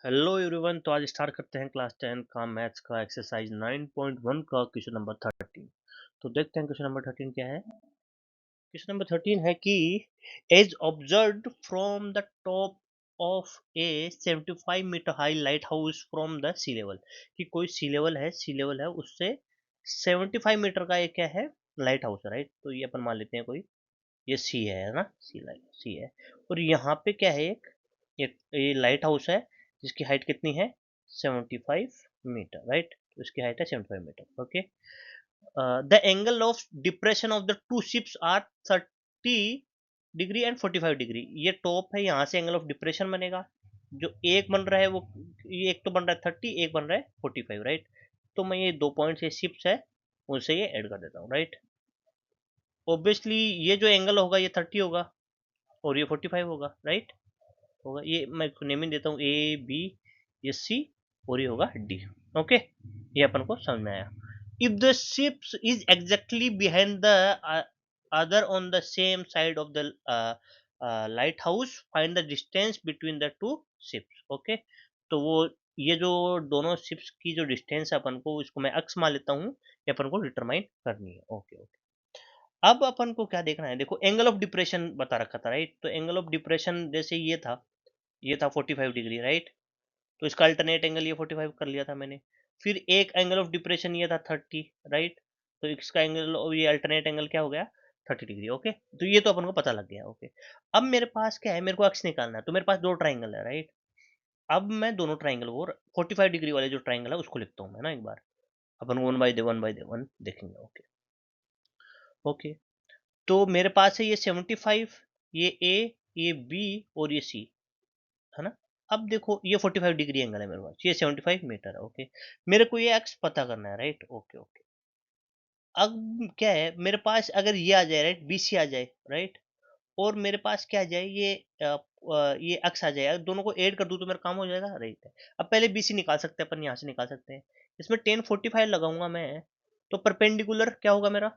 Hello everyone. तो आज start करते हैं क्लास 10 का मैथ्स का एक्सरसाइज 9.1 का क्वेश्चन नंबर 13। तो देखते हैं क्वेश्चन नंबर 13 क्या है। क्वेश्चन नंबर 13 है कि as observed from the top of a 75 meter high light house from the sea level. कि कोई सी लेवल है उससे 75 मीटर का एक क्या है, लाइट हाउस है, राइट। तो ये अपन मान लेते हैं कोई, ये सी है ना, सी लाइट सी है। और यहाँ पे क्या है, ये लाइट हाउस है जिसकी हाइट कितनी है, 75 मीटर, राइट। तो इसकी हाइट है 75 meter, okay. The angle of depression of the two ships are 30 degree and 45 degree. ये टॉप है, यहाँ से एंगल ऑफ डिप्रेशन बनेगा। जो एक बन रहा है वो, ये एक तो बन रहा है 30, एक बन रहा है 45, राइट। तो मैं ये 2 पॉइंट्स, ये शिप्स है, उनसे ये ऐड कर देता हूँ, राइट। ऑब्वियसली ये जो एंगल होगा ये 30 होगा और ये 45 होगा, राइट। होगा, ये मैं नेमिंग देता हूँ ए बी, ये सी, और ये होगा डी, ओके। ये अपन को समझ में आया। If the ships is exactly behind the other on the same side of the light house, find the distance between the two ships, okay. तो वो, ये जो दोनों शिप्स की जो डिस्टेंस है अपन को, इसको मैं एक्स मान लेता हूँ, ये अपन को डिटरमाइन करनी है, ओके ओके। अब अपन को क्या देखना है, देखो एंगल ऑफ डिप्रेशन बता रखा था, राइट। तो एंगल ऑफ डिप्रेशन जैसे ये था 45 डिग्री, राइट। तो इसका अल्टरनेट एंगल ये 45 कर लिया था मैंने। फिर एक एंगल ऑफ डिप्रेशन ये था 30, राइट। तो इसका एंगल, ये अल्टरनेट एंगल क्या हो गया, 30 डिग्री, ओके। तो ये तो अपन को पता लग गया, ओके। अब मेरे पास क्या है, मेरे को अक्स निकालना है। तो मेरे पास दो ट्राइंगल है, राइट। अब मैं दोनों ट्राइंगल को, 45 डिग्री वाले जो ट्राइंगल है उसको लिखता हूँ मैं ना एक बार। अपन वन बाय वन देखेंगे, ओके ओके। तो मेरे पास है ये 75, ये ए, ये बी और ये सी, है ना। अब देखो ये 45 डिग्री एंगल है मेरे पास, ये 75 मीटर है, ओके। मेरे को ये एक्स पता करना है, राइट, ओके ओके। अब क्या है मेरे पास, अगर ये आ जाए, राइट, बीसी आ जाए, राइट, और मेरे पास क्या आ जाए, ये एक्स आ जाए, अगर दोनों को ऐड कर दूं तो मेरा काम हो जाएगा, राइट है। अब पहले बीसी निकाल सकते हैं अपन, यहाँ से निकाल सकते हैं। इसमें 1045 लगाऊंगा मैं, तो परपेंडिकुलर क्या होगा मेरा,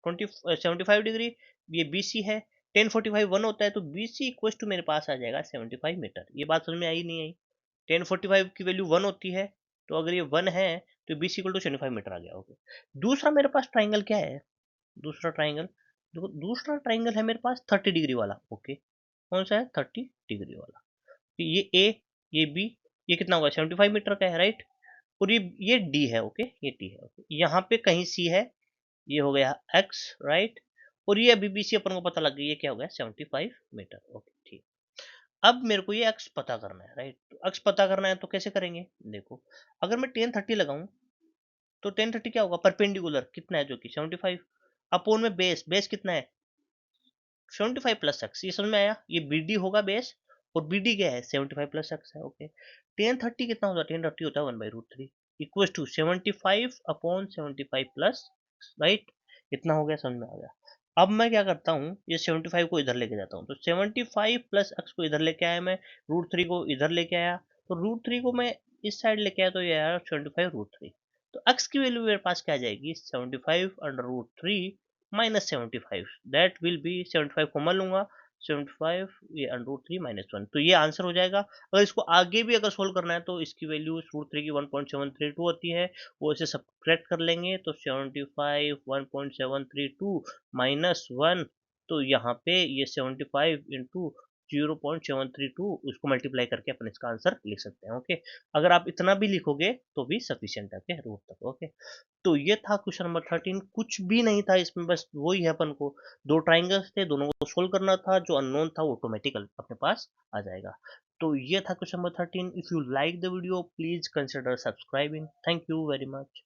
75 डिग्री। ये बी सी है, 1045 1 होता है, तो बी सी इक्व टू मेरे पास आ जाएगा 75 मीटर। ये बात समझ में आई नहीं आई। 1045 की वैल्यू 1 होती है, तो अगर ये 1 है तो B C equal to 75 meter आ गया, ओके। दूसरा मेरे पास ट्राइंगल क्या है, दूसरा ट्राइंगल, देखो दूसरा ट्राइंगल है मेरे पास 30 डिग्री वाला, ओके। कौन सा है, 30 डिग्री वाला। तो ये ए, ये बी, ये कितना होगा, 75 मीटर का है, राइट। और ये डी है, ओके, ये डी है, ओके। यहाँ पे कहीं सी है, ये हो गया एक्स, राइट। और ये अभी बीसी अपन को पता लग गई, ये क्या हो गया, 75 मीटर, ओके ठीक। अब मेरे को ये एक्स पता करना है, राइट। तो एक्स पता करना है तो कैसे करेंगे, देखो अगर मैं 1030 लगाऊं, तो 1030 क्या होगा, परपेंडिकुलर कितना है, जो कि 75, अपोन में बेस, बेस कितना है 75 प्लस एक्स। ये समझ में आया, ये बी डी होगा बेस, और बी डी क्या है 75 प्लस एक्स है, ओके। 1030 कितना होता है, 1030 होता है 1/√3 equal to 75 upon 75 plus, right. इतना हो गया, समझ में आ गया। अब मैं क्या करता हूँ, ये 75 को इधर लेके जाता हूँ, तो 75 प्लस एक्स को इधर लेके आया मैं, √3 को इधर लेके आया, तो √3 को मैं इस साइड लेके आया, तो ये आया 75 √3। तो एक्स की वैल्यू मेरे पास क्या आ जाएगी, 75 √3 minus 75, that will be 75 common लूंगा, 75 ये √3 -1, तो ये आंसर हो जाएगा। अगर इसको आगे भी अगर सोल्व करना है तो इसकी वैल्यू √3 की 1.732 होती है, वो इसे सब्ट्रैक्ट कर लेंगे, तो 75 1.732 -1, तो यहाँ पे ये 75 इंटू 0.732, उसको मल्टीप्लाई करके अपन इसका आंसर लिख सकते हैं, ओके। अगर आप इतना भी लिखोगे तो भी सफिशियंट है, ओके, रूट तक, ओके। तो ये था क्वेश्चन नंबर 13, कुछ भी नहीं था इसमें, बस वही है, अपन को दो ट्राइंगल्स थे, दोनों को सोल्व करना था, जो अननोन था वो ऑटोमेटिकल अपने पास आ जाएगा। तो ये था question number 13। If you like the video please consider subscribing. Thank you very much.